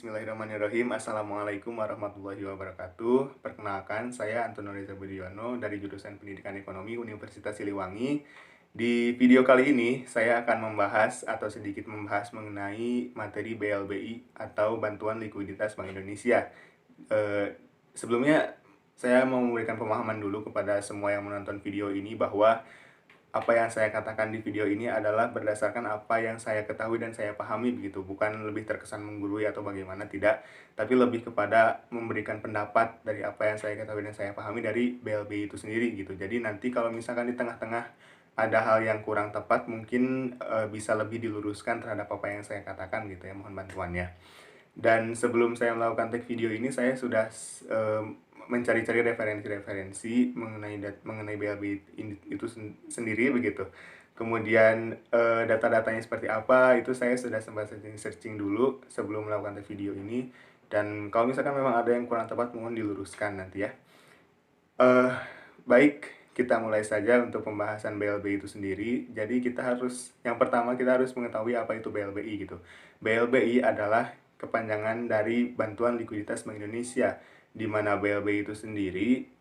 Bismillahirrahmanirrahim. Assalamualaikum warahmatullahi wabarakatuh. Perkenalkan, saya Antonio Reza Budiono dari jurusan Pendidikan Ekonomi Universitas Siliwangi. Di video kali ini, saya akan membahas atau sedikit membahas mengenai materi BLBI atau Bantuan Likuiditas Bank Indonesia. Sebelumnya, saya mau memberikan pemahaman dulu kepada semua yang menonton video ini bahwa apa yang saya katakan di video ini adalah berdasarkan apa yang saya ketahui dan saya pahami begitu, bukan lebih terkesan menggurui atau bagaimana, tidak, tapi lebih kepada memberikan pendapat dari apa yang saya ketahui dan saya pahami dari BLBI itu sendiri gitu. Jadi nanti kalau misalkan di tengah-tengah ada hal yang kurang tepat, mungkin bisa lebih diluruskan terhadap apa yang saya katakan gitu ya, mohon bantuannya. Dan sebelum saya melakukan take video ini, saya sudah mencari-cari referensi-referensi mengenai BLBI itu sendiri begitu. Kemudian data-datanya seperti apa itu saya sudah sempat searching dulu sebelum melakukan take video ini. Dan kalau misalkan memang ada yang kurang tepat, mohon diluruskan nanti ya. Baik, kita mulai saja untuk pembahasan BLBI itu sendiri. Jadi yang pertama kita harus mengetahui apa itu BLBI gitu. BLBI adalah kepanjangan dari Bantuan Likuiditas Bank Indonesia, di mana BLBI itu sendiri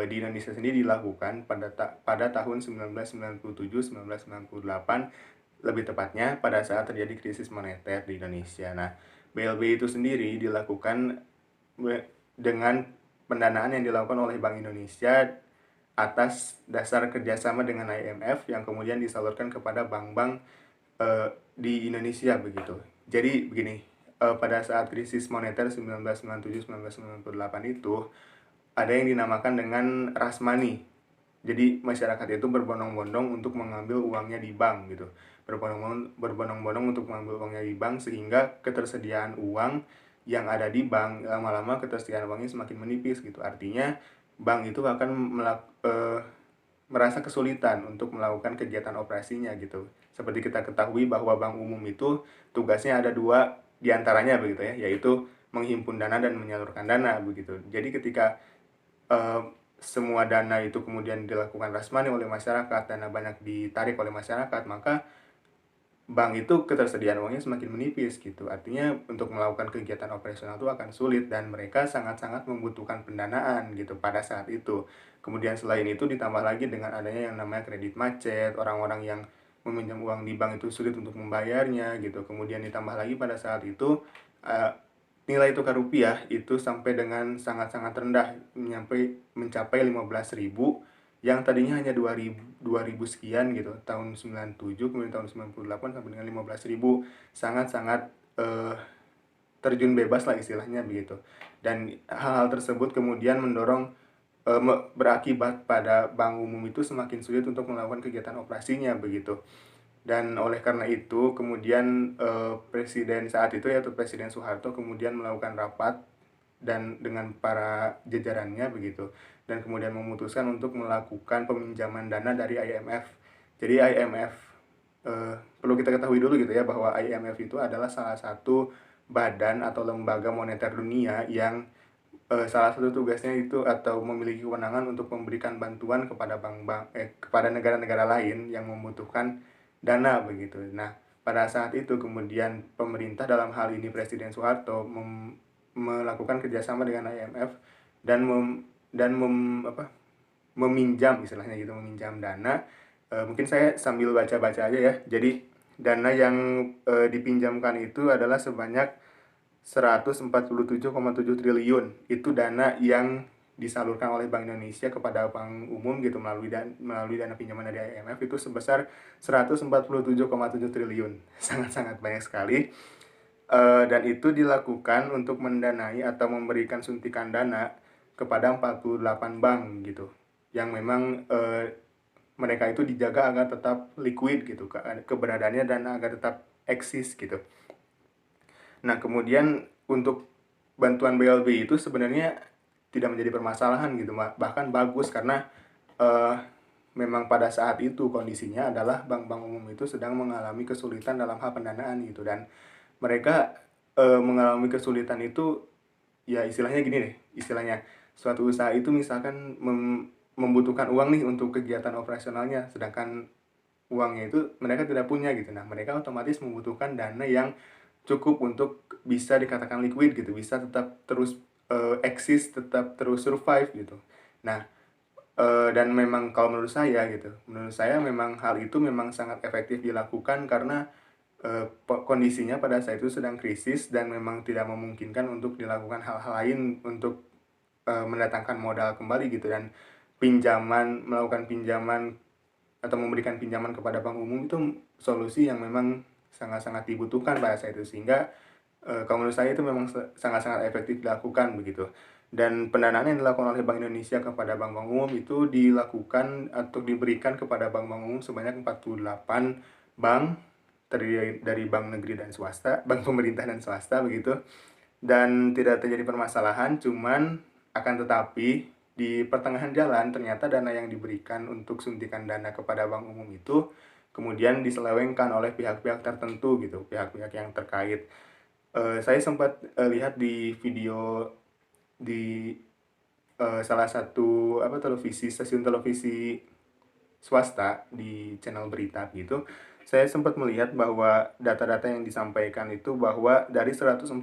di Indonesia sendiri dilakukan pada tahun 1997-1998, lebih tepatnya pada saat terjadi krisis moneter di Indonesia. Nah, BLBI itu sendiri dilakukan dengan pendanaan yang dilakukan oleh Bank Indonesia atas dasar kerjasama dengan IMF yang kemudian disalurkan kepada bank-bank di Indonesia begitu. Jadi begini, pada saat krisis moneter 1997-1998 itu ada yang dinamakan dengan rush money. Jadi masyarakat itu berbondong-bondong untuk mengambil uangnya di bank gitu. Berbondong-bondong untuk mengambil uangnya di bank, sehingga ketersediaan uang yang ada di bank lama-lama ketersediaan uangnya semakin menipis gitu. Artinya bank itu akan merasa kesulitan untuk melakukan kegiatan operasinya gitu. Seperti kita ketahui bahwa bank umum itu tugasnya ada dua diantaranya begitu ya, yaitu menghimpun dana dan menyalurkan dana begitu. Jadi ketika semua dana itu kemudian dilakukan rush money oleh masyarakat, dana banyak ditarik oleh masyarakat, maka bank itu ketersediaan uangnya semakin menipis gitu. Artinya untuk melakukan kegiatan operasional itu akan sulit dan mereka sangat-sangat membutuhkan pendanaan gitu pada saat itu. Kemudian selain itu ditambah lagi dengan adanya yang namanya kredit macet, orang-orang yang meminjam uang di bank itu sulit untuk membayarnya gitu. Kemudian ditambah lagi pada saat itu nilai tukar rupiah itu sampai dengan sangat-sangat rendah, mencapai 15.000 yang tadinya hanya 2.000 sekian gitu tahun 97, kemudian tahun 98 sampai dengan 15.000, sangat-sangat terjun bebas lah istilahnya begitu. Dan hal-hal tersebut kemudian mendorong berakibat pada bank umum itu semakin sulit untuk melakukan kegiatan operasinya begitu. Dan oleh karena itu kemudian presiden saat itu, yaitu Presiden Soeharto, kemudian melakukan rapat dan dengan para jajarannya begitu, dan kemudian memutuskan untuk melakukan peminjaman dana dari IMF. Jadi IMF perlu kita ketahui dulu gitu ya, bahwa IMF itu adalah salah satu badan atau lembaga moneter dunia yang salah satu tugasnya itu atau memiliki kewenangan untuk memberikan bantuan kepada kepada negara-negara lain yang membutuhkan dana begitu. Nah, pada saat itu kemudian pemerintah, dalam hal ini Presiden Soeharto, melakukan kerjasama dengan IMF dan meminjam, istilahnya gitu, meminjam dana. Mungkin saya sambil baca-baca aja ya. Jadi dana yang dipinjamkan itu adalah sebanyak 147,7 triliun. Itu dana yang disalurkan oleh Bank Indonesia kepada bank umum gitu melalui dana pinjaman dari IMF itu sebesar 147,7 triliun. Sangat-sangat banyak sekali. Dan itu dilakukan untuk mendanai atau memberikan suntikan dana kepada 48 bank gitu, yang memang mereka itu dijaga agar tetap liquid gitu keberadaannya dan agar tetap eksis gitu. Nah, kemudian untuk bantuan BLBI itu sebenarnya tidak menjadi permasalahan gitu, bahkan bagus, karena memang pada saat itu kondisinya adalah bank-bank umum itu sedang mengalami kesulitan dalam hal pendanaan gitu, dan mereka mengalami kesulitan itu ya istilahnya gini deh, istilahnya suatu usaha itu misalkan membutuhkan uang nih untuk kegiatan operasionalnya, sedangkan uangnya itu mereka tidak punya gitu. Nah, mereka otomatis membutuhkan dana yang cukup untuk bisa dikatakan liquid gitu, bisa tetap terus, eksis, tetap terus survive gitu. Nah, dan memang kalau menurut saya memang hal itu memang sangat efektif dilakukan karena, kondisinya pada saat itu sedang krisis dan memang tidak memungkinkan untuk dilakukan hal-hal lain untuk, mendatangkan modal kembali gitu, dan melakukan pinjaman atau memberikan pinjaman kepada bank umum itu solusi yang memang sangat-sangat dibutuhkan pada saat itu. Sehingga, kalau menurut saya itu memang sangat-sangat efektif dilakukan begitu. Dan pendanaan yang dilakukan oleh Bank Indonesia kepada bank-bank umum itu dilakukan atau diberikan kepada bank-bank umum sebanyak 48 bank, terdiri dari bank negeri dan swasta, bank pemerintah dan swasta begitu. Dan tidak terjadi permasalahan, cuman akan tetapi di pertengahan jalan ternyata dana yang diberikan untuk suntikan dana kepada bank umum itu kemudian diselewengkan oleh pihak-pihak tertentu gitu, pihak-pihak yang terkait. Saya sempat, lihat di video di, salah satu stasiun televisi swasta di channel berita gitu, saya sempat melihat bahwa data-data yang disampaikan itu bahwa dari 147,7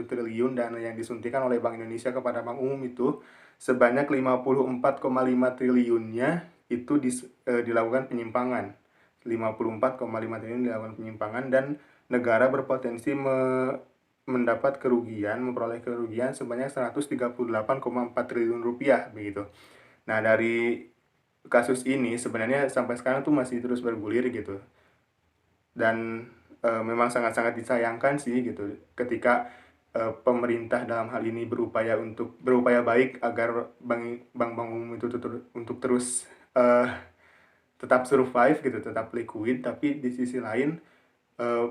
triliun dana yang disuntikan oleh Bank Indonesia kepada bank umum itu, sebanyak 54,5 triliunnya itu dilakukan penyimpangan. 54,5 triliun dilakukan penyimpangan, dan negara berpotensi memperoleh kerugian sebanyak 138,4 triliun rupiah begitu. Nah, dari kasus ini sebenarnya sampai sekarang tuh masih terus bergulir gitu, dan, memang sangat-sangat disayangkan sih gitu ketika, pemerintah dalam hal ini berupaya baik agar bank-bank umum itu untuk terus, tetap survive gitu, tetap liquid, tapi di sisi lain,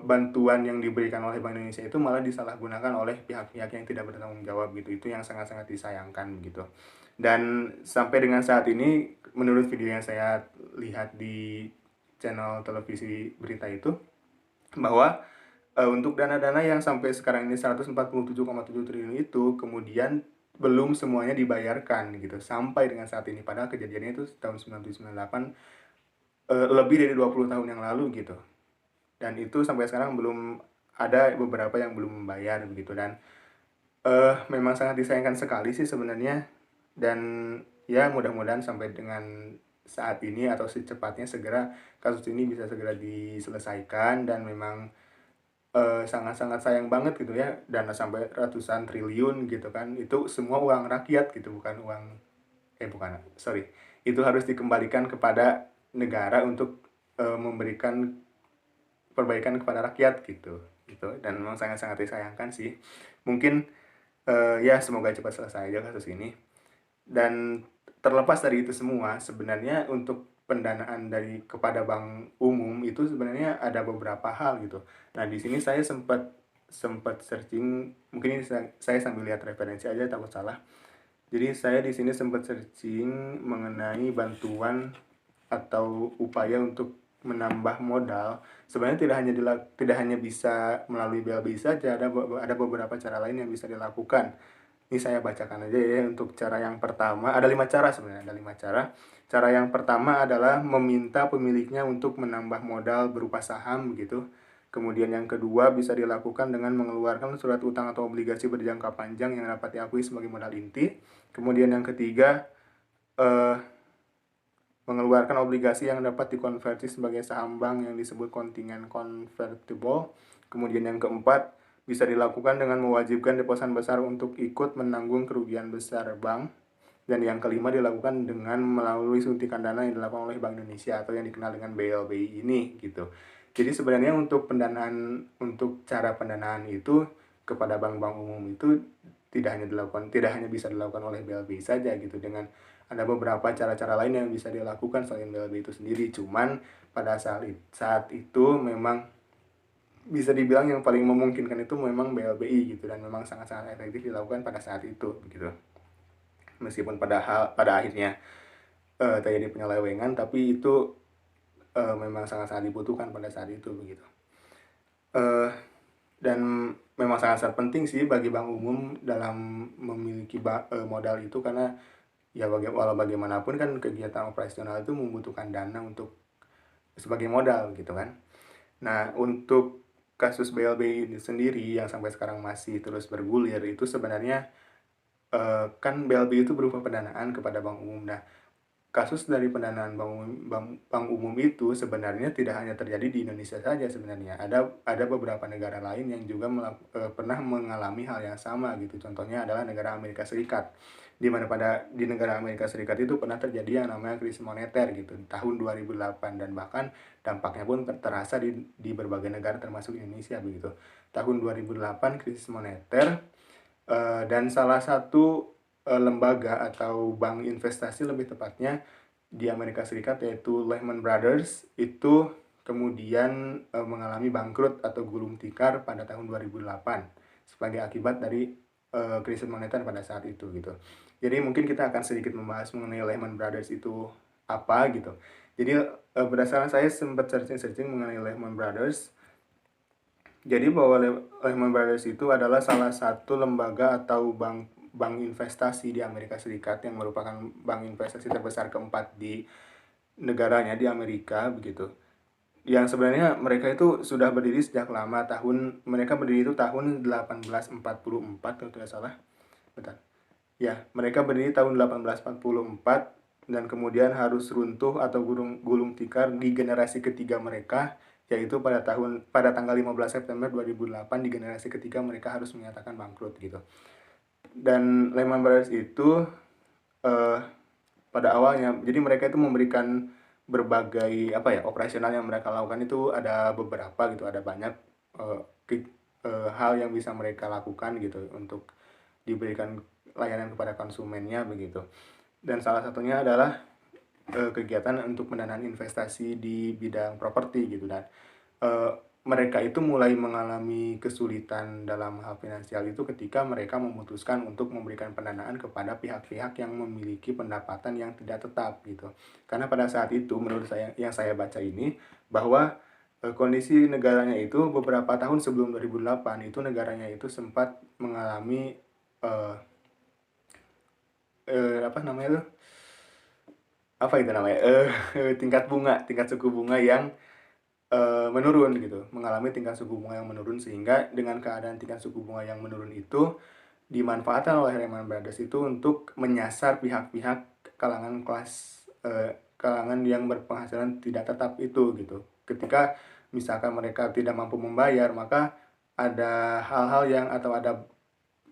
bantuan yang diberikan oleh Bank Indonesia itu malah disalahgunakan oleh pihak-pihak yang tidak bertanggung jawab gitu. Itu yang sangat-sangat disayangkan gitu. Dan sampai dengan saat ini, menurut video yang saya lihat di channel televisi berita itu, bahwa, untuk dana-dana yang sampai sekarang ini 147,7 triliun itu kemudian belum semuanya dibayarkan gitu, sampai dengan saat ini. Padahal kejadiannya itu tahun 97-98, lebih dari 20 tahun yang lalu gitu. Dan itu sampai sekarang belum ada beberapa yang belum membayar begitu, dan, memang sangat disayangkan sekali sih sebenarnya. Dan ya mudah-mudahan sampai dengan saat ini atau secepatnya segera kasus ini bisa segera diselesaikan, dan memang, sangat-sangat sayang banget gitu ya, dana sampai ratusan triliun gitu kan, itu semua uang rakyat gitu, bukan uang bukan, sorry, itu harus dikembalikan kepada negara untuk, memberikan perbaikan kepada rakyat gitu, dan memang sangat-sangat disayangkan sih. Mungkin, ya semoga cepat selesai aja kasus ini. Dan terlepas dari itu semua, sebenarnya untuk pendanaan kepada bank umum itu sebenarnya ada beberapa hal gitu. Nah, di sini saya sempat sempat searching, mungkin ini saya sambil lihat referensi aja takut salah. Jadi saya di sini sempat searching mengenai bantuan atau upaya untuk menambah modal. Sebenarnya tidak hanya bisa melalui BLBI saja, ada beberapa cara lain yang bisa dilakukan. Ini saya bacakan aja ya. Untuk cara yang pertama, ada 5 cara sebenarnya, ada 5 cara. Cara yang pertama adalah meminta pemiliknya untuk menambah modal berupa saham begitu. Kemudian yang kedua bisa dilakukan dengan mengeluarkan surat utang atau obligasi berjangka panjang yang dapat diakui sebagai modal inti. Kemudian yang ketiga, eh, mengeluarkan obligasi yang dapat dikonversi sebagai saham bank yang disebut kontingen convertible. Kemudian yang keempat, bisa dilakukan dengan mewajibkan deposan besar untuk ikut menanggung kerugian besar bank. Dan yang kelima dilakukan dengan melalui suntikan dana yang dilakukan oleh Bank Indonesia atau yang dikenal dengan BLBI ini gitu. Jadi sebenarnya untuk cara pendanaan itu kepada bank-bank umum itu tidak hanya bisa dilakukan oleh BLBI saja gitu, dengan ada beberapa cara-cara lain yang bisa dilakukan selain BLBI itu sendiri. Cuman pada saat itu memang bisa dibilang yang paling memungkinkan itu memang BLBI gitu, dan memang sangat-sangat efektif dilakukan pada saat itu begitu. Meskipun pada akhirnya, terjadi penyelewengan, tapi itu, memang sangat-sangat dibutuhkan pada saat itu begitu. Dan memang sangat-sangat penting sih bagi bank umum dalam memiliki modal itu, karena ya walau bagaimanapun kan kegiatan operasional itu membutuhkan dana untuk sebagai modal gitu kan. Nah, untuk kasus BLBI ini sendiri yang sampai sekarang masih terus bergulir itu sebenarnya, kan BLBI itu berupa pendanaan kepada bank umum. Nah, kasus dari pendanaan bank umum itu sebenarnya tidak hanya terjadi di Indonesia saja sebenarnya, ada beberapa negara lain yang juga pernah mengalami hal yang sama gitu. Contohnya adalah negara Amerika Serikat, di mana di negara Amerika Serikat itu pernah terjadi yang namanya krisis moneter gitu, di tahun 2008 dan bahkan dampaknya pun terasa di berbagai negara termasuk Indonesia begitu. Tahun 2008 krisis moneter, dan salah satu, lembaga atau bank investasi lebih tepatnya di Amerika Serikat yaitu Lehman Brothers itu kemudian, mengalami bangkrut atau gulung tikar pada tahun 2008 sebagai akibat dari, krisis moneter pada saat itu gitu. Jadi mungkin kita akan sedikit membahas mengenai Lehman Brothers itu apa gitu. Jadi, berdasarkan saya sempat searching-searching mengenai Lehman Brothers, jadi bahwa Lehman Brothers itu adalah salah satu lembaga atau bank investasi di Amerika Serikat yang merupakan bank investasi terbesar keempat di negaranya di Amerika begitu. Yang sebenarnya mereka itu sudah berdiri sejak lama, mereka berdiri itu tahun 1844 kalau tidak salah. Bentar. Ya, mereka berdiri tahun 1844 dan kemudian harus runtuh atau gulung tikar di generasi ketiga mereka, yaitu pada tanggal 15 September 2008 di generasi ketiga mereka harus menyatakan bangkrut gitu. Dan Lehman Brothers itu, eh, pada awalnya, jadi mereka itu memberikan berbagai operasional yang mereka lakukan itu ada beberapa gitu, ada banyak, eh, hal yang bisa mereka lakukan gitu untuk diberikan layanan kepada konsumennya begitu. Dan salah satunya adalah, kegiatan untuk pendanaan investasi di bidang properti gitu. Dan eee, mereka itu mulai mengalami kesulitan dalam hal finansial itu ketika mereka memutuskan untuk memberikan pendanaan kepada pihak-pihak yang memiliki pendapatan yang tidak tetap gitu. Karena pada saat itu menurut saya yang saya baca ini bahwa, kondisi negaranya itu beberapa tahun sebelum 2008 itu negaranya itu sempat mengalami, eee apa namanya tuh, apa itu namanya, tingkat suku bunga yang menurun gitu, mengalami tingkat suku bunga yang menurun sehingga dengan keadaan tingkat suku bunga yang menurun itu, dimanfaatkan oleh Lehman Brothers itu untuk menyasar pihak-pihak kalangan yang berpenghasilan tidak tetap itu gitu. Ketika misalkan mereka tidak mampu membayar, maka ada hal-hal yang atau ada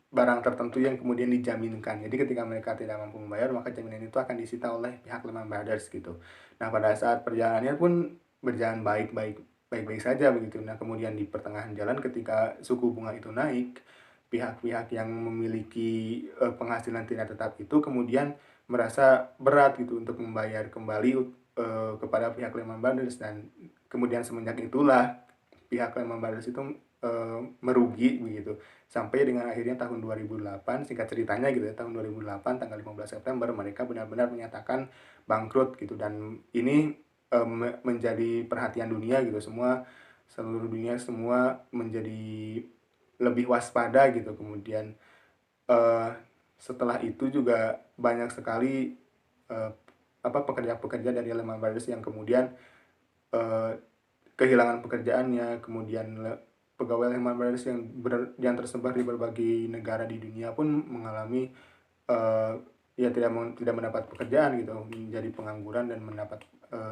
barang tertentu yang kemudian dijaminkan. Jadi ketika mereka tidak mampu membayar, maka jaminan itu akan disita oleh pihak Lehman Brothers gitu. Nah, pada saat perjalanannya pun berjalan baik-baik saja begitu. Nah, kemudian di pertengahan jalan ketika suku bunga itu naik, pihak-pihak yang memiliki, penghasilan tidak tetap itu kemudian merasa berat gitu untuk membayar kembali, kepada pihak Lehman Brothers dan kemudian semenjak itulah pihak Lehman Brothers itu, merugi begitu. Sampai dengan akhirnya tahun 2008, singkat ceritanya gitu ya, tahun 2008 tanggal 15 September mereka benar-benar menyatakan bangkrut gitu. Dan ini, menjadi perhatian dunia gitu, seluruh dunia semua menjadi lebih waspada gitu. Kemudian, eee, setelah itu juga banyak sekali, eee, pekerja-pekerja dari Lehman Brothers yang kemudian, eee, kehilangan pekerjaannya, kemudian pegawai Lehman Brothers yang tersebar di berbagai negara di dunia pun mengalami, eee, ya tidak mendapat pekerjaan gitu, menjadi pengangguran dan mendapat,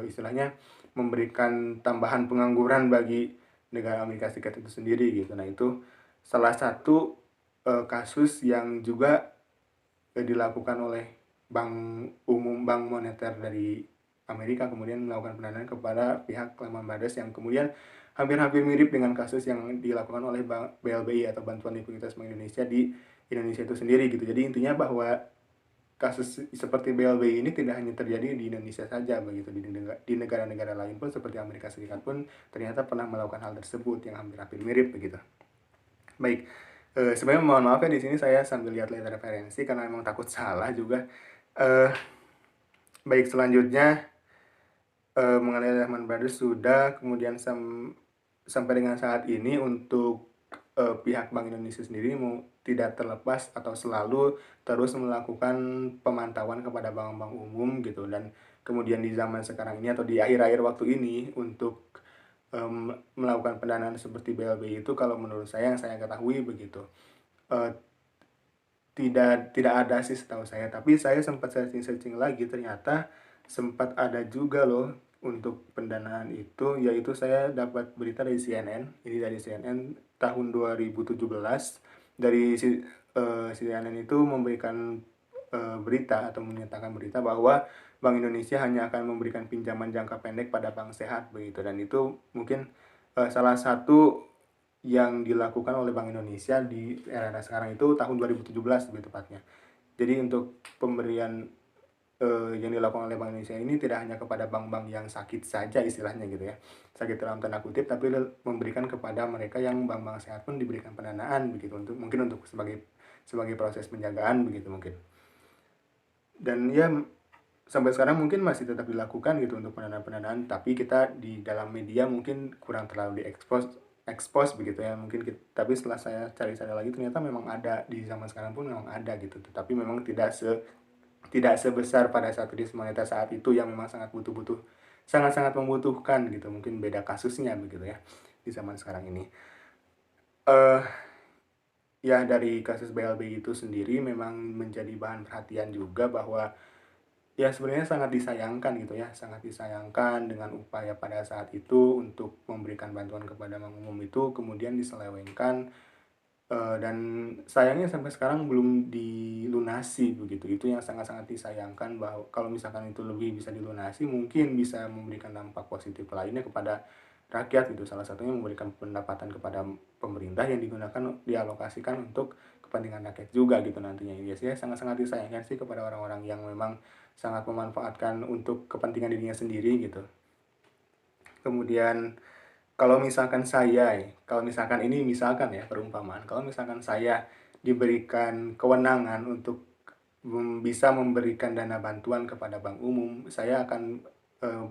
istilahnya memberikan tambahan pengangguran bagi negara Amerika Serikat itu sendiri gitu. Nah, itu salah satu, kasus yang juga, dilakukan oleh Bank Moneter dari Amerika kemudian melakukan pendanaan kepada pihak Lehman Brothers yang kemudian hampir-hampir mirip dengan kasus yang dilakukan oleh BLBI atau Bantuan Likuiditas Bank Indonesia di Indonesia itu sendiri gitu. Jadi intinya bahwa kasus seperti BLBI ini tidak hanya terjadi di Indonesia saja begitu, di negara-negara lain pun seperti Amerika Serikat pun ternyata pernah melakukan hal tersebut yang hampir-hampir mirip begitu. Baik, sebenarnya mohon maaf ya di sini saya sambil lihat-lihat referensi karena memang takut salah juga. Eee, baik selanjutnya, mengenai Lehman Brothers sudah, kemudian sampai dengan saat ini untuk, pihak Bank Indonesia sendiri tidak terlepas atau selalu terus melakukan pemantauan kepada bank-bank umum gitu. Dan kemudian di zaman sekarang ini atau di akhir-akhir waktu ini untuk melakukan pendanaan seperti BLBI itu kalau menurut saya yang saya ketahui begitu. Eee, tidak ada sih setahu saya, tapi saya sempat searching-searching lagi ternyata sempat ada juga loh untuk pendanaan itu, yaitu saya dapat berita dari CNN, ini dari CNN tahun 2017 dari CNN itu memberikan, berita atau menyatakan berita bahwa Bank Indonesia hanya akan memberikan pinjaman jangka pendek pada bank sehat begitu, dan itu mungkin, salah satu yang dilakukan oleh Bank Indonesia di era sekarang itu tahun 2017 lebih tepatnya. Jadi untuk pemberian, yang dilakukan oleh Bank Indonesia ini tidak hanya kepada bank-bank yang sakit saja istilahnya gitu ya, sakit dalam tanda kutip, tapi memberikan kepada mereka yang bank-bank sehat pun diberikan pendanaan begitu, untuk mungkin untuk sebagai sebagai proses penjagaan begitu mungkin. Dan ya sampai sekarang mungkin masih tetap dilakukan gitu untuk pendanaan-pendanaan, tapi kita di dalam media mungkin kurang terlalu expose begitu ya mungkin, tapi setelah saya cari-cari lagi ternyata memang ada di zaman sekarang pun memang ada gitu, tetapi memang tidak sebesar pada saat krisis moneter saat itu yang memang sangat-sangat membutuhkan gitu, mungkin beda kasusnya begitu ya di zaman sekarang ini. Eh Ya dari kasus BLBI itu sendiri memang menjadi bahan perhatian juga bahwa ya sebenarnya sangat disayangkan gitu ya, sangat disayangkan dengan upaya pada saat itu untuk memberikan bantuan kepada bank umum itu kemudian diselewengkan, dan sayangnya sampai sekarang belum dilunasi begitu. Itu yang sangat-sangat disayangkan, bahwa kalau misalkan itu lebih bisa dilunasi mungkin bisa memberikan dampak positif lainnya kepada rakyat gitu. Salah satunya memberikan pendapatan kepada pemerintah yang dialokasikan untuk kepentingan rakyat juga gitu nantinya. Ya sih sangat-sangat disayangkan sih kepada orang-orang yang memang sangat memanfaatkan untuk kepentingan dirinya sendiri gitu. Kemudian kalau misalkan ini misalkan ya perumpamaan, kalau misalkan saya diberikan kewenangan untuk bisa memberikan dana bantuan kepada bank umum, eee,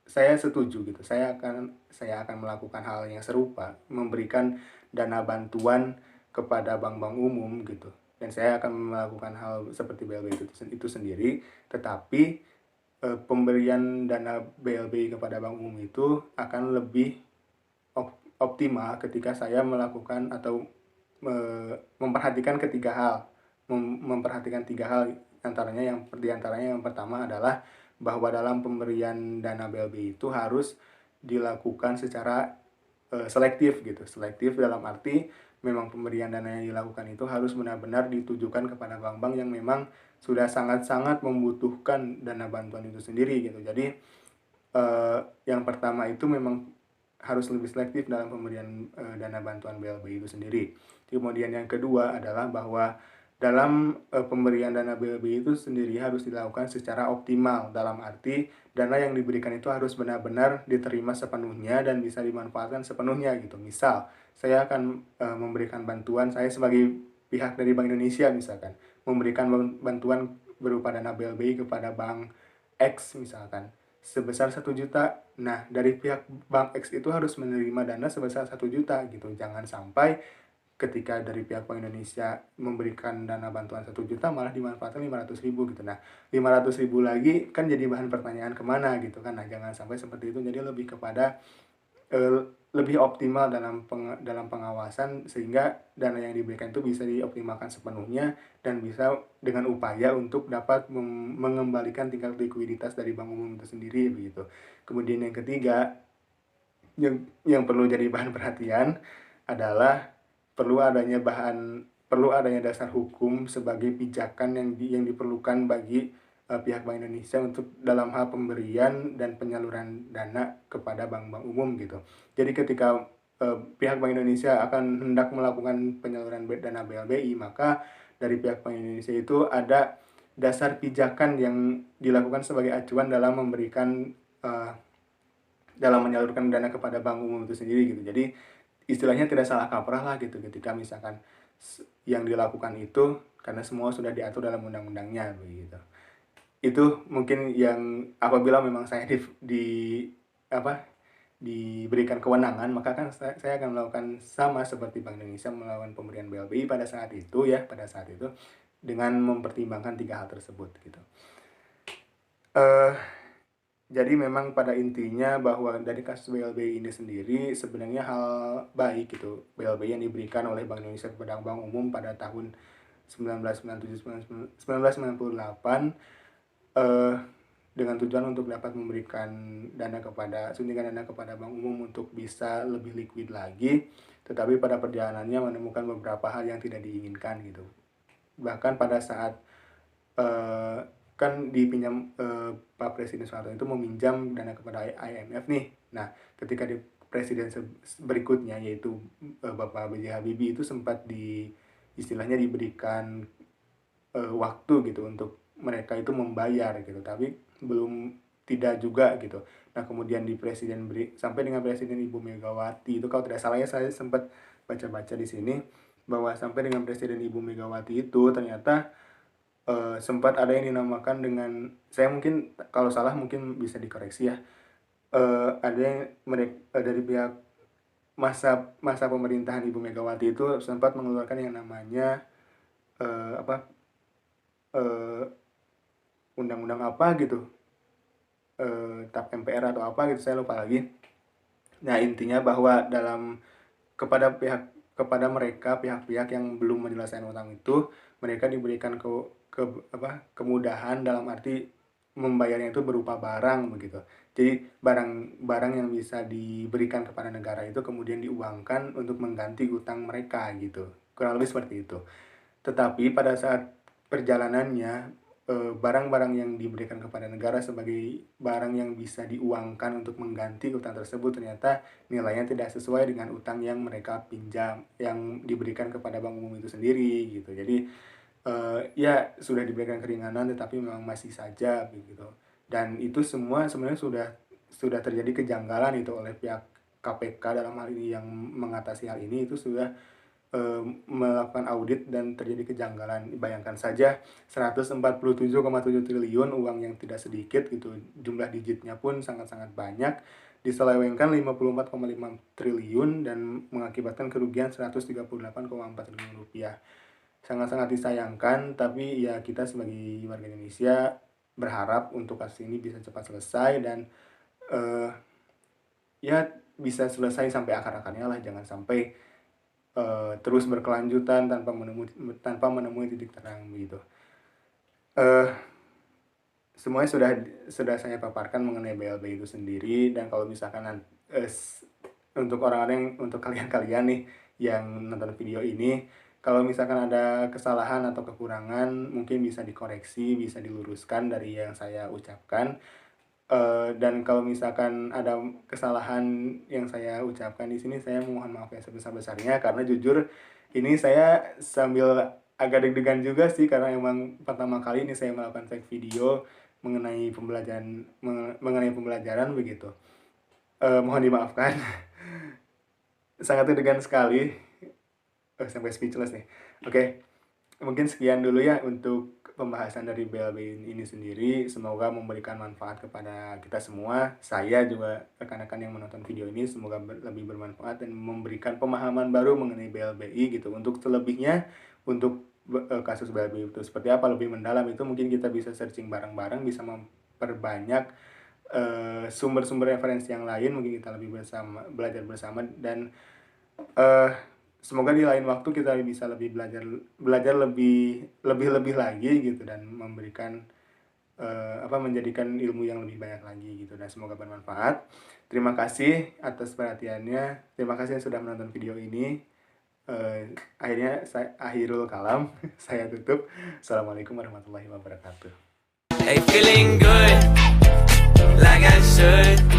saya setuju gitu. Saya akan melakukan hal yang serupa, memberikan dana bantuan kepada bank-bank umum gitu. Dan saya akan melakukan hal seperti BLBI itu sendiri, tetapi, pemberian dana BLBI kepada bank umum itu akan lebih optimal ketika saya melakukan atau memperhatikan ketiga hal, memperhatikan tiga hal, antaranya yang pertama adalah bahwa dalam pemberian dana BLBI itu harus dilakukan secara selektif gitu. Selektif dalam arti memang pemberian dana yang dilakukan itu harus benar-benar ditujukan kepada bank-bank yang memang sudah sangat-sangat membutuhkan dana bantuan itu sendiri gitu. Jadi yang pertama itu memang harus lebih selektif dalam pemberian, dana bantuan BLBI itu sendiri. Kemudian yang kedua adalah bahwa dalam, pemberian dana BLBI itu sendiri harus dilakukan secara optimal, dalam arti dana yang diberikan itu harus benar-benar diterima sepenuhnya dan bisa dimanfaatkan sepenuhnya gitu. Misal, saya akan, memberikan bantuan, saya sebagai pihak dari Bank Indonesia misalkan, memberikan bantuan berupa dana BLBI kepada bank X misalkan, sebesar 1 juta. Nah, dari pihak bank X itu harus menerima dana sebesar 1 juta gitu. Jangan sampai ketika dari pihak Bank Indonesia memberikan dana bantuan 1 juta malah dimanfaatkan 500 ribu gitu. Nah, 500 ribu lagi kan jadi bahan pertanyaan kemana gitu kan. Nah, jangan sampai seperti itu. Jadi lebih kepada lebih optimal dalam pengawasan sehingga dana yang diberikan itu bisa dioptimalkan sepenuhnya dan bisa dengan upaya untuk dapat mengembalikan tingkat likuiditas dari bank umum itu sendiri begitu. Kemudian yang ketiga, yang perlu jadi bahan perhatian adalah perlu adanya dasar hukum sebagai pijakan yang diperlukan bagi, pihak Bank Indonesia untuk dalam hal pemberian dan penyaluran dana kepada bank-bank umum gitu. Jadi ketika, pihak Bank Indonesia akan hendak melakukan penyaluran dana BLBI, maka dari pihak Bank Indonesia itu ada dasar pijakan yang dilakukan sebagai acuan eee, dalam menyalurkan dana kepada bank umum itu sendiri gitu. Jadi istilahnya tidak salah kaprah lah gitu ketika misalkan yang dilakukan itu karena semua sudah diatur dalam undang-undangnya begitu. Itu mungkin yang apabila memang saya apa, diberikan kewenangan, maka kan saya akan melakukan sama seperti Bank Indonesia melakukan pemberian BLBI pada saat itu dengan mempertimbangkan tiga hal tersebut gitu. Eh Jadi memang pada intinya bahwa dari kasus BLBI ini sendiri sebenarnya hal baik gitu, BLBI yang diberikan oleh Bank Indonesia kepada Bank Umum pada tahun 1997-1998, eh, dengan tujuan untuk dapat memberikan suntikan dana kepada Bank Umum untuk bisa lebih liquid lagi, tetapi pada perjalanannya menemukan beberapa hal yang tidak diinginkan gitu. Bahkan pada saat eh, kan dipinjam, Pak Presiden Soeharto itu meminjam dana kepada IMF nih. Nah, ketika di presiden berikutnya yaitu Bapak B.J. Habibie itu sempat istilahnya diberikan waktu gitu untuk mereka itu membayar gitu, tapi belum, tidak juga gitu. Nah, kemudian sampai dengan Presiden Ibu Megawati itu, kalau tidak salah ya, saya sempat baca-baca di sini bahwa sampai dengan Presiden Ibu Megawati itu ternyata sempat ada yang dinamakan dengan, saya mungkin kalau salah mungkin bisa dikoreksi ya, ada yang mereka dari pihak masa pemerintahan Ibu Megawati itu sempat mengeluarkan yang namanya apa, undang-undang apa gitu, TAP MPR atau apa gitu, saya lupa lagi. Nah, intinya bahwa kepada pihak-pihak yang belum menyelesaikan utang itu, mereka diberikan kemudahan dalam arti membayarnya itu berupa barang begitu. Jadi barang-barang yang bisa diberikan kepada negara itu kemudian diuangkan untuk mengganti utang mereka gitu. Kurang lebih seperti itu. Tetapi pada saat perjalanannya, barang-barang yang diberikan kepada negara sebagai barang yang bisa diuangkan untuk mengganti utang tersebut ternyata nilainya tidak sesuai dengan utang yang mereka pinjam, yang diberikan kepada Bank Umum itu sendiri gitu. Jadi ya sudah diberikan keringanan tetapi memang masih saja begitu. Dan itu semua sebenarnya sudah terjadi kejanggalan itu oleh pihak KPK dalam hal ini, yang mengatasi hal ini itu sudah melakukan audit dan terjadi kejanggalan. Bayangkan saja 147,7 triliun, uang yang tidak sedikit gitu, jumlah digitnya pun sangat-sangat banyak, diselewengkan 54,5 triliun dan mengakibatkan kerugian 138,4 triliun rupiah. Sangat-sangat disayangkan, tapi ya kita sebagai warga Indonesia berharap untuk kasus ini bisa cepat selesai dan ya bisa selesai sampai akar-akarnya lah, jangan sampai terus berkelanjutan tanpa menemui titik terang begitu. Semuanya sudah saya paparkan mengenai BLBI itu sendiri, dan kalau misalkan untuk untuk kalian nih yang nonton video ini, kalau misalkan ada kesalahan atau kekurangan mungkin bisa dikoreksi, bisa diluruskan dari yang saya ucapkan. Dan kalau misalkan ada kesalahan yang saya ucapkan di sini, saya mohon maaf yang sebesar-besarnya, karena jujur ini saya sambil agak deg-degan juga sih, karena emang pertama kali ini saya melakukan take video mengenai pembelajaran begitu. Mohon dimaafkan. Sangat deg-degan sekali. Sampai speechless nih. Oke. Mungkin sekian dulu ya untuk pembahasan dari BLBI ini sendiri. Semoga memberikan manfaat kepada kita semua. Saya juga rekan-rekan yang menonton video ini semoga lebih bermanfaat dan memberikan pemahaman baru mengenai BLBI gitu. Untuk selebihnya, untuk kasus BLBI itu seperti apa lebih mendalam, itu mungkin kita bisa searching bareng-bareng, bisa memperbanyak sumber-sumber referensi yang lain, mungkin kita belajar bersama, dan semoga di lain waktu kita bisa lebih belajar lebih lagi gitu, dan memberikan menjadikan ilmu yang lebih banyak lagi gitu, dan semoga bermanfaat. Terima kasih atas perhatiannya. Terima kasih yang sudah menonton video ini. Akhirnya saya akhirul kalam. Saya tutup. Assalamualaikum warahmatullahi wabarakatuh. Hey, feeling good, like I should.